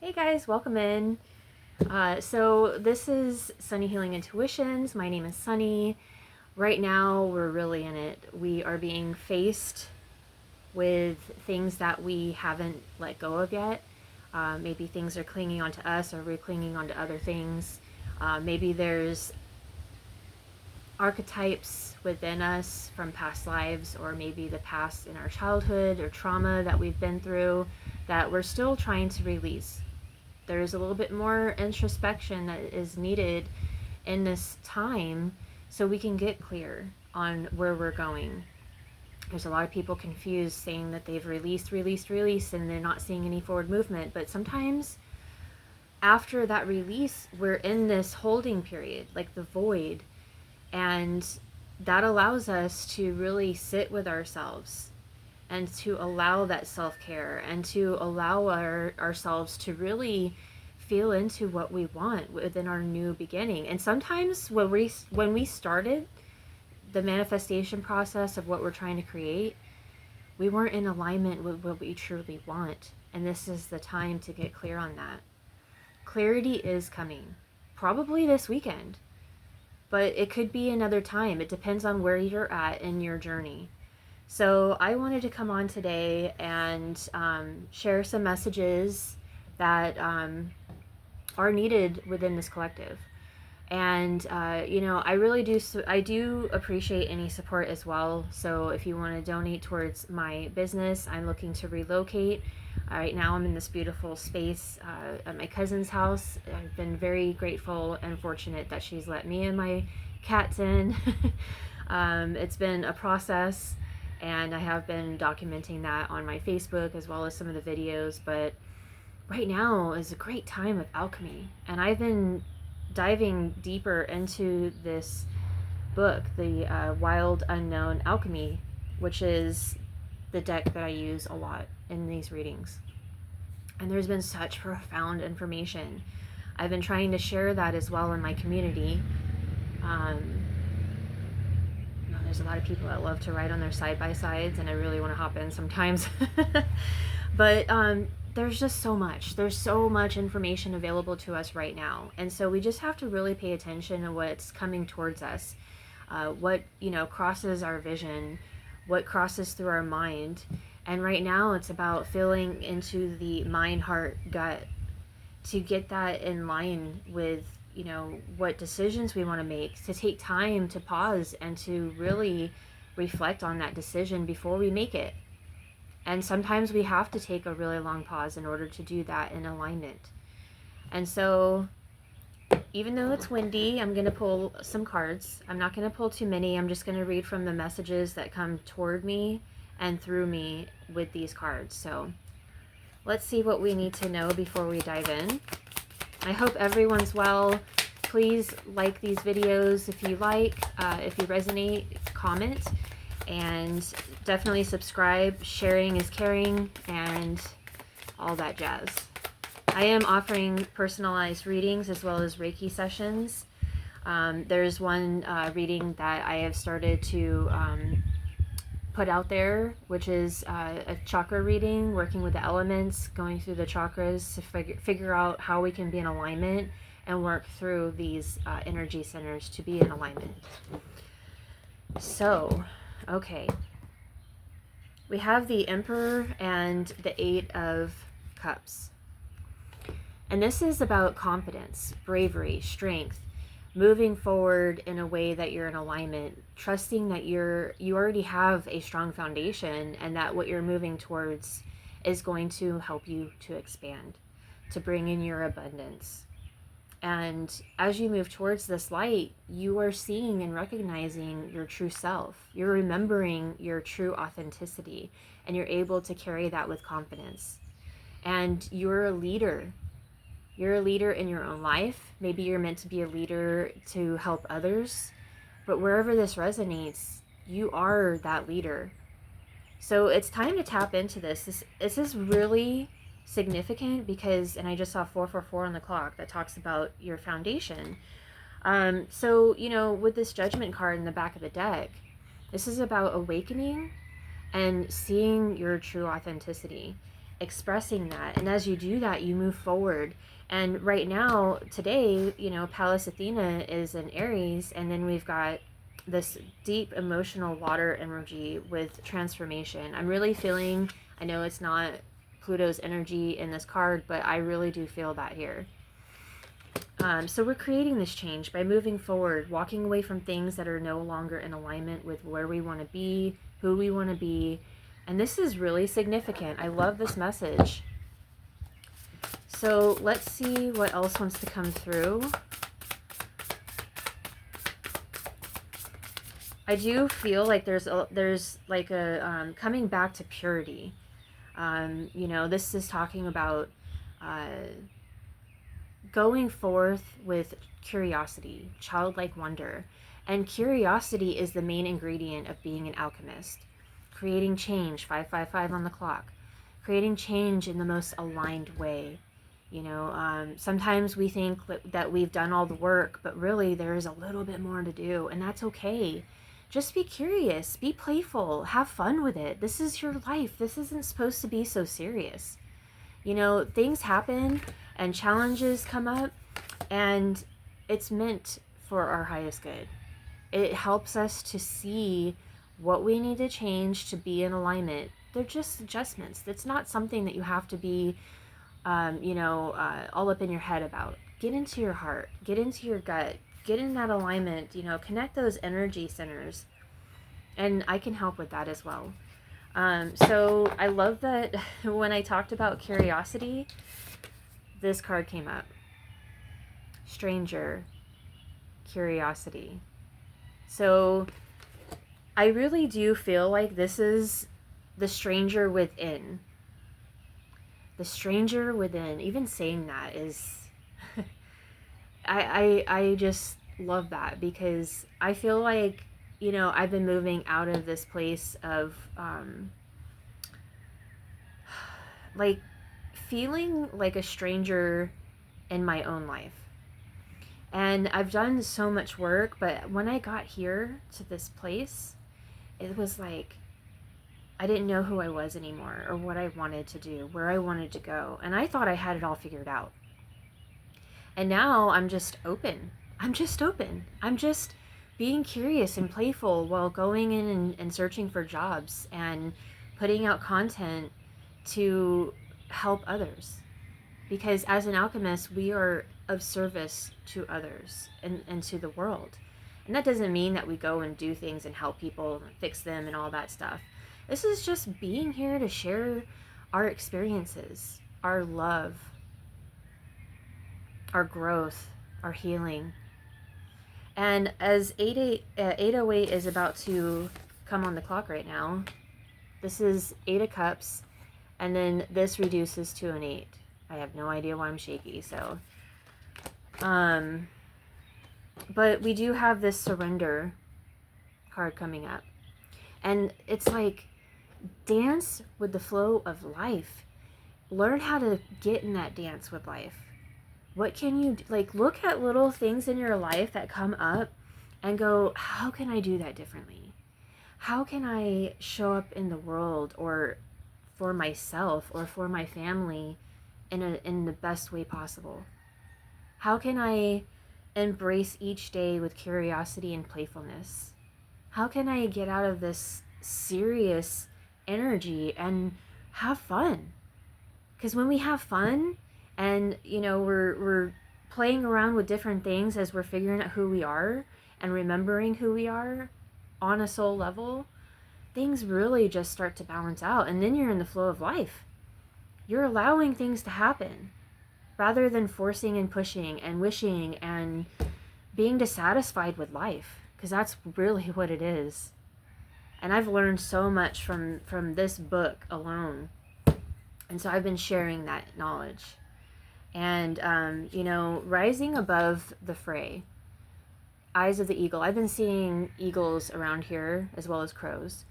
Hey guys, welcome in. So this is Sunny Healing Intuitions. My name is Sunny. Right now, we're really in it. We are being faced with things that we haven't let go of yet. Maybe things are clinging onto us, or we're clinging onto other things. Maybe there's archetypes within us from past lives, or maybe the past in our childhood or trauma that we've been through that we're still trying to release. There's a little bit more introspection that is needed in this time so we can get clear on where we're going. There's a lot of people confused saying that they've released, and they're not seeing any forward movement. But sometimes after that release, we're in this holding period, like the void. And that allows us to really sit with ourselves and to allow that self-care and to allow ourselves to really feel into what we want within our new beginning. And sometimes when we started the manifestation process of what we're trying to create, we weren't in alignment with what we truly want. And this is the time to get clear on that. Clarity is coming, probably this weekend, but it could be another time. It depends on where you're at in your journey. So I wanted to come on today and share some messages that are needed within this collective. And I really do appreciate any support as well. So if you want to donate towards my business, I'm looking to relocate. Right now I'm in this beautiful space at my cousin's house. I've been very grateful and fortunate that she's let me and my cats in. It's been a process, and I have been documenting that on my Facebook as well as some of the videos. But right now is a great time of alchemy, and I've been diving deeper into this book, the Wild Unknown Alchemy, which is the deck that I use a lot in these readings. And there's been such profound information. I've been trying to share that as well in my community. There's a lot of people that love to ride on their side-by-sides, and I really want to hop in sometimes. But there's just so much. There's so much information available to us right now. And so we just have to really pay attention to what's coming towards us, what, crosses our vision, what crosses through our mind. And right now it's about feeling into the mind, heart, gut to get that in line with what decisions we want to make, to take time to pause and to really reflect on that decision before we make it. And sometimes we have to take a really long pause in order to do that in alignment. And so even though it's windy, I'm going to pull some cards. I'm not going to pull too many. I'm just going to read from the messages that come toward me and through me with these cards. So let's see what we need to know before we dive in. I hope everyone's well. Please like these videos if you like. If you resonate, comment. And definitely subscribe. Sharing is caring, and all that jazz. I am offering personalized readings as well as Reiki sessions. There's one reading that I have started to put out there, which is a chakra reading, working with the elements, going through the chakras to figure out how we can be in alignment and work through these energy centers to be in alignment. So, okay. We have the Emperor and the Eight of Cups. And this is about confidence, bravery, strength, moving forward in a way that you're in alignment, trusting that you already have a strong foundation, and that what you're moving towards is going to help you to expand, to bring in your abundance. And as you move towards this light, you are seeing and recognizing your true self. You're remembering your true authenticity, and you're able to carry that with confidence. And you're a leader. You're a leader in your own life. Maybe you're meant to be a leader to help others. But wherever this resonates, you are that leader. So it's time to tap into this. This is really significant because, and I just saw 444 on the clock that talks about your foundation. So, with this Judgment card in the back of the deck, this is about awakening and seeing your true authenticity. expressing that. And as you do that, you move forward. And right now, today, Pallas Athena is in Aries, and then we've got this deep emotional water energy with transformation. I'm really feeling, I know it's not Pluto's energy in this card, but I really do feel that here. So we're creating this change by moving forward, walking away from things that are no longer in alignment with where we want to be, who we want to be. And this is really significant. I love this message. So let's see what else wants to come through. I do feel like there's like a coming back to purity. This is talking about going forth with curiosity, childlike wonder. And curiosity is the main ingredient of being an alchemist. Creating change, 555 on the clock. Creating change in the most aligned way. Sometimes we think that we've done all the work, but really there is a little bit more to do, and that's okay. Just be curious, be playful, have fun with it. This is your life. This isn't supposed to be so serious. Things happen and challenges come up, and it's meant for our highest good. It helps us to see what we need to change to be in alignment. They're just adjustments. It's not something that you have to be, all up in your head about. Get into your heart, get into your gut, get in that alignment, connect those energy centers. And I can help with that as well. So I love that when I talked about curiosity, this card came up. Stranger, curiosity. So I really do feel like this is the stranger within. The stranger within. Even saying that is I just love that, because I feel like I've been moving out of this place of like feeling like a stranger in my own life. And I've done so much work, but when I got here to this place, it was like I didn't know who I was anymore, or what I wanted to do, where I wanted to go. And I thought I had it all figured out. And now I'm just open. I'm just being curious and playful while going in and searching for jobs and putting out content to help others. Because as an alchemist, we are of service to others and to the world. And that doesn't mean that we go and do things and help people and fix them and all that stuff. This is just being here to share our experiences, our love, our growth, our healing. And as 808 is about to come on the clock right now, this is 8 of Cups, and then this reduces to an 8. I have no idea why I'm shaky, so. But we do have this surrender card coming up. And it's like, dance with the flow of life. Learn how to get in that dance with life. What can you, look at little things in your life that come up and go, how can I do that differently? How can I show up in the world, or for myself, or for my family in the best way possible? How can I embrace each day with curiosity and playfulness? How can I get out of this serious energy and have fun? Because when we have fun and, we're playing around with different things as we're figuring out who we are and remembering who we are on a soul level, things really just start to balance out. And then you're in the flow of life. You're allowing things to happen rather than forcing and pushing and wishing and being dissatisfied with life, because that's really what it is. And I've learned so much from this book alone. And so I've been sharing that knowledge. And, rising above the fray, eyes of the eagle. I've been seeing eagles around here as well as crows.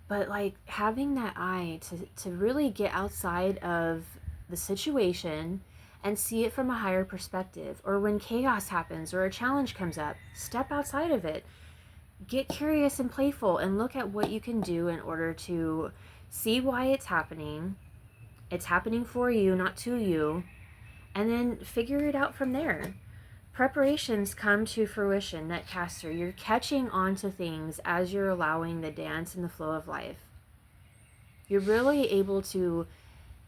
But having that eye to really get outside of the situation and see it from a higher perspective. Or when chaos happens or a challenge comes up, step outside of it. Get curious and playful and look at what you can do in order to see why it's happening, It's happening for you, not to you. And then figure it out from there. Preparations come to fruition, netcaster. You're catching on to things as you're allowing the dance and the flow of life. You're really able to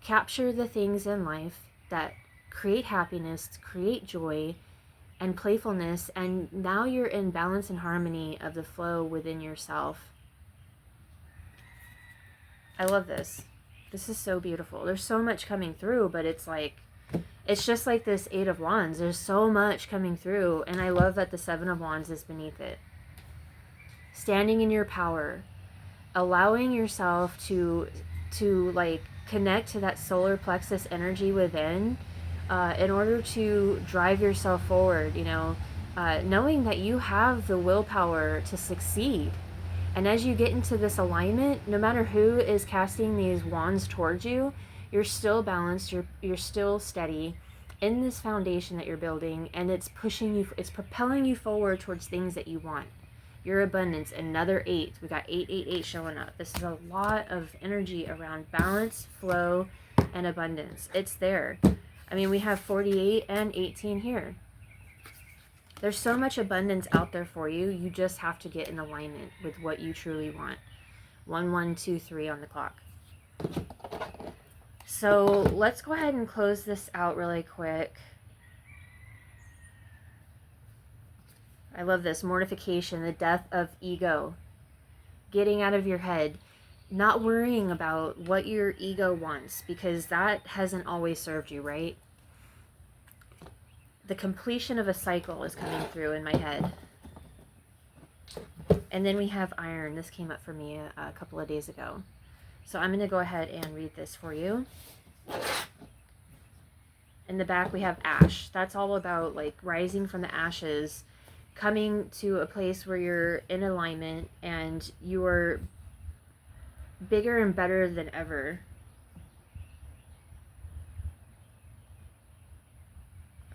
capture the things in life that create happiness, create joy and playfulness, and now you're in balance and harmony of the flow within yourself. I love this. This is so beautiful. There's so much coming through, but it's just like this Eight of Wands. There's so much coming through, and I love that the Seven of Wands is beneath it. Standing in your power, allowing yourself to like connect to that solar plexus energy within, in order to drive yourself forward, knowing that you have the willpower to succeed. And as you get into this alignment, no matter who is casting these wands towards you, you're still balanced, you're still steady in this foundation that you're building, and it's pushing you, it's propelling you forward towards things that you want. Your abundance, another 8. We got 888 showing up. This is a lot of energy around balance, flow, and abundance. It's there. I mean, we have 48 and 18 here. There's so much abundance out there for you. You just have to get in alignment with what you truly want. 1, 1, 2, 3 on the clock. So let's go ahead and close this out really quick. I love this. Mortification, the death of ego. Getting out of your head. Not worrying about what your ego wants, because that hasn't always served you, right? The completion of a cycle is coming through in my head. And then we have iron. This came up for me a couple of days ago. So I'm going to go ahead and read this for you. In the back we have ash. That's all about like rising from the ashes, coming to a place where you're in alignment and you are bigger and better than ever.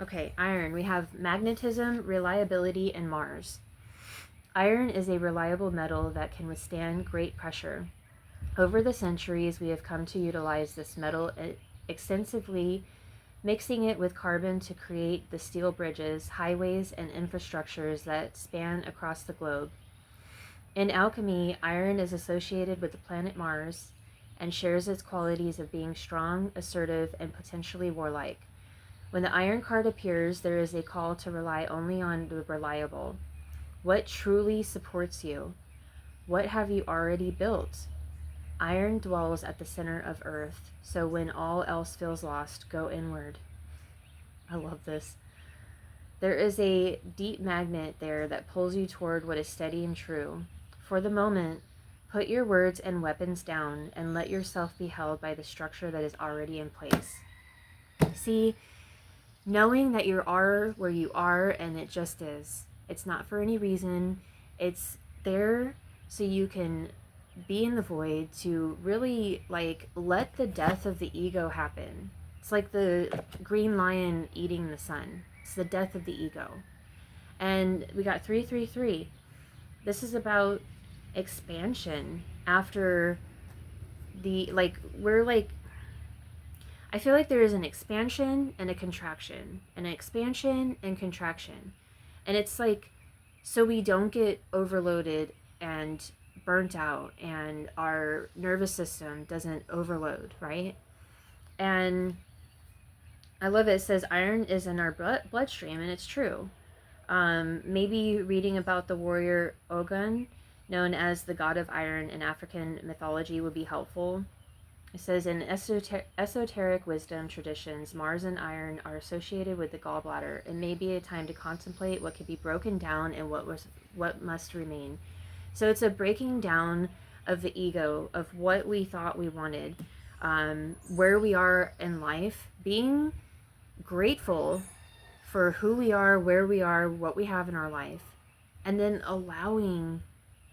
Okay, iron. We have magnetism, reliability, and Mars. Iron is a reliable metal that can withstand great pressure. Over the centuries, we have come to utilize this metal extensively, mixing it with carbon to create the steel bridges, highways, and infrastructures that span across the globe. In alchemy, iron is associated with the planet Mars and shares its qualities of being strong, assertive, and potentially warlike. When the iron card appears, there is a call to rely only on the reliable. What truly supports you? What have you already built? Iron dwells at the center of earth, so when all else feels lost, go inward. I love this. There is a deep magnet there that pulls you toward what is steady and true. For the moment, put your words and weapons down and let yourself be held by the structure that is already in place. See, knowing that you are where you are and it just is. It's not for any reason. It's there so you can be in the void, to really like let the death of the ego happen. It's like the green lion eating the sun. It's the death of the ego. And we got 333. This is about expansion after the I feel like there is an expansion and a contraction, and an expansion and contraction. And it's like, so we don't get overloaded and burnt out and our nervous system doesn't overload, right? And I love it. It says iron is in our bloodstream, and it's true. Maybe reading about the warrior Ogun, known as the god of iron in African mythology, would be helpful. It says in esoteric wisdom traditions, Mars and iron are associated with the gallbladder. It may be a time to contemplate what could be broken down and what must remain. So it's a breaking down of the ego, of what we thought we wanted, where we are in life, being grateful for who we are, where we are, what we have in our life, and then allowing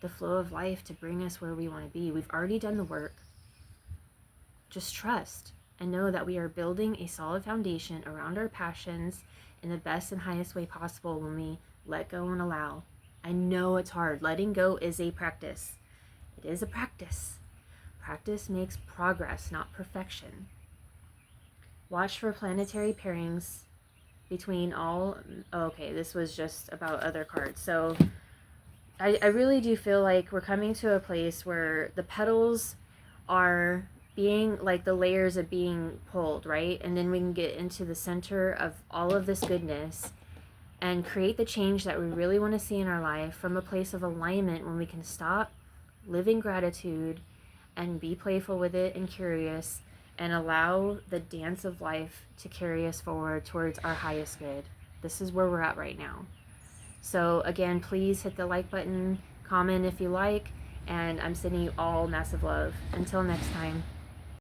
the flow of life to bring us where we want to be. We've already done the work. Just trust and know that we are building a solid foundation around our passions in the best and highest way possible when we let go and allow. I know it's hard. Letting go is a practice. It is a practice. Practice makes progress, not perfection. Watch for planetary pairings between all. Oh, okay, this was just about other cards. So I really do feel like we're coming to a place where the petals are being like the layers are being pulled, right? And then we can get into the center of all of this goodness and create the change that we really want to see in our life from a place of alignment when we can stop living gratitude and be playful with it and curious and allow the dance of life to carry us forward towards our highest good. This is where we're at right now. So again, please hit the like button, comment if you like, and I'm sending you all massive love. Until next time.